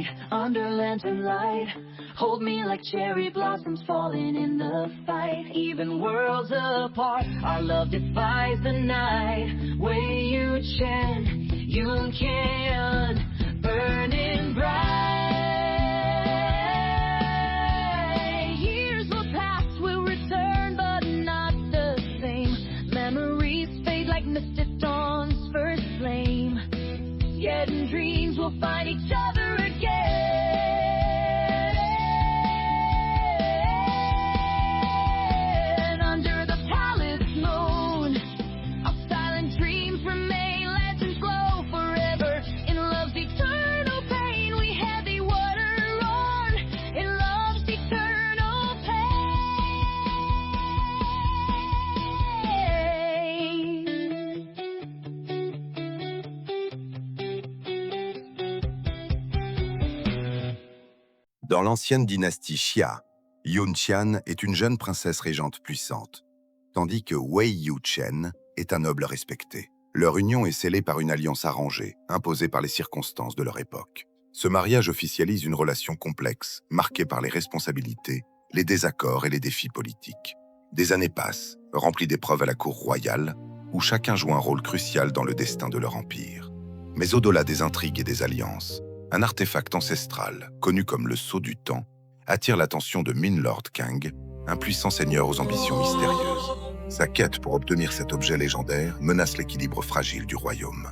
night, under lantern light. Hold me like cherry blossoms falling in the fight. Even worlds apart, our love defies the night. Wei Yu Chen, Yun Qian, burning bright. Years will pass, will return, but not the same. Memories fade like misty dawn's first flame. Yet in dreams we'll find each other again. Under the palace moon, our silent dreams remain. Legends glow forever in love's eternal pain. We heavy water on in love's eternal pain. Dans l'ancienne dynastie Xia, Yun Qian est une jeune princesse régente puissante, tandis que Wei Yu Chen est un noble respecté. Leur union est scellée par une alliance arrangée, imposée par les circonstances de leur époque. Ce mariage officialise une relation complexe, marquée par les responsabilités, les désaccords et les défis politiques. Des années passent, remplies d'épreuves à la cour royale, où chacun joue un rôle crucial dans le destin de leur empire. Mais au-delà des intrigues et des alliances, un artefact ancestral, connu comme le Sceau du Temps, attire l'attention de Min Lord Kang, un puissant seigneur aux ambitions mystérieuses. Sa quête pour obtenir cet objet légendaire menace l'équilibre fragile du royaume.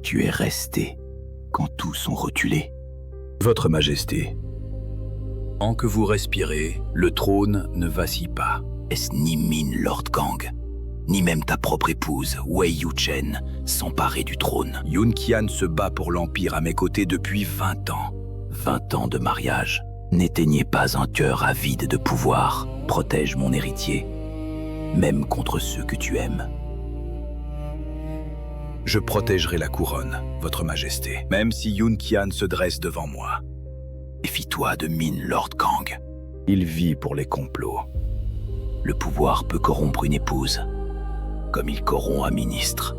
Tu es resté quand tous ont reculé. Votre Majesté, tant que vous respirez, le trône ne vacille pas. Est-ce ni Min Lord Kang, ni même ta propre épouse, Wei Yu Chen, s'emparer du trône? Yun Qian se bat pour l'Empire à mes côtés depuis 20 ans. 20 ans de mariage. N'éteignez pas un cœur avide de pouvoir. Protège mon héritier, même contre ceux que tu aimes. Je protégerai la couronne, Votre Majesté, même si Yun Qian se dresse devant moi. Méfie-toi de Min Lord Kang. Il vit pour les complots. Le pouvoir peut corrompre une épouse, comme il corrompt un ministre.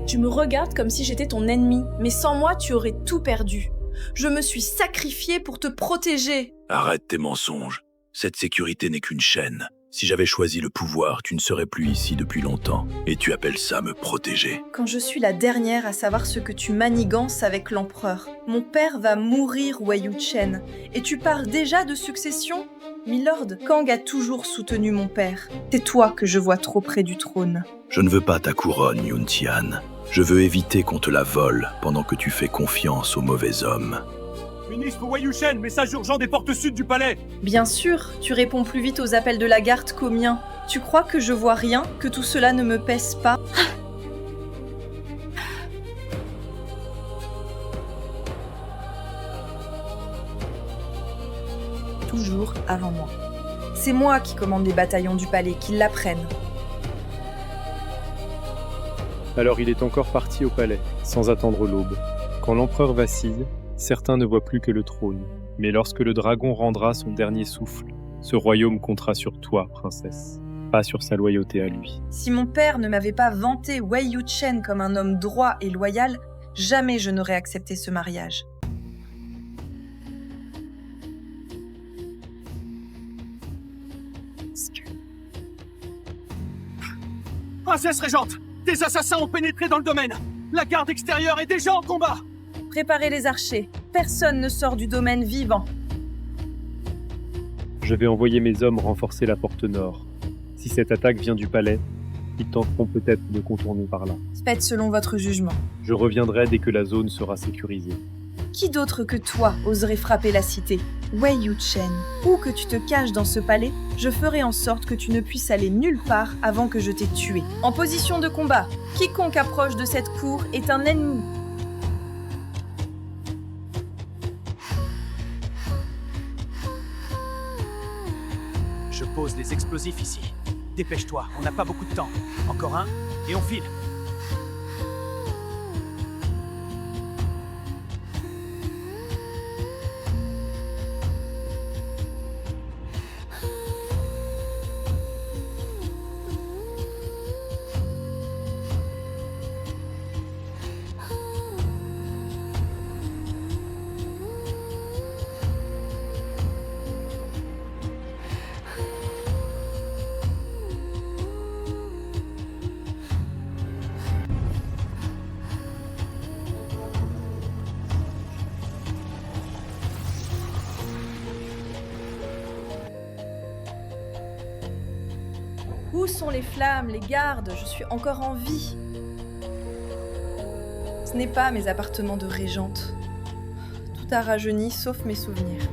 Tu me regardes comme si j'étais ton ennemi, mais sans moi, tu aurais tout perdu. Je me suis sacrifiée pour te protéger. Arrête tes mensonges. Cette sécurité n'est qu'une chaîne. Si j'avais choisi le pouvoir, tu ne serais plus ici depuis longtemps. Et tu appelles ça me protéger? Quand je suis la dernière à savoir ce que tu manigances avec l'empereur, mon père va mourir, Wei Yu Chen. Et tu parles déjà de succession? Milord, Kang a toujours soutenu mon père. C'est toi que je vois trop près du trône. Je ne veux pas ta couronne, Yun Qian. Je veux éviter qu'on te la vole pendant que tu fais confiance aux mauvais hommes. Ministre Wei Yu Chen, message urgent des portes sud du palais. Bien sûr, tu réponds plus vite aux appels de la garde qu'aux miens. Tu crois que je vois rien, que tout cela ne me pèse pas? Toujours avant moi. C'est moi qui commande les bataillons du palais, qu'ils l'apprennent. Alors il est encore parti au palais, sans attendre l'aube. Quand l'empereur vacille, certains ne voient plus que le trône. Mais lorsque le dragon rendra son dernier souffle, ce royaume comptera sur toi, princesse, pas sur sa loyauté à lui. Si mon père ne m'avait pas vanté Wei Yu Chen comme un homme droit et loyal, jamais je n'aurais accepté ce mariage. Princesse régente, des assassins ont pénétré dans le domaine. La garde extérieure est déjà en combat. Préparez les archers. Personne ne sort du domaine vivant. Je vais envoyer mes hommes renforcer la porte nord. Si cette attaque vient du palais, ils tenteront peut-être de contourner par là. Faites selon votre jugement. Je reviendrai dès que la zone sera sécurisée. Qui d'autre que toi oserait frapper la cité? Wei Yu-chen, où que tu te caches dans ce palais, je ferai en sorte que tu ne puisses aller nulle part avant que je t'ai tué. En position de combat, quiconque approche de cette cour est un ennemi. Je pose les explosifs ici. Dépêche-toi, on n'a pas beaucoup de temps. Encore un, et on file. Où sont les flammes, les gardes? Je suis encore en vie. Ce n'est pas mes appartements de régente. Tout a rajeuni sauf mes souvenirs.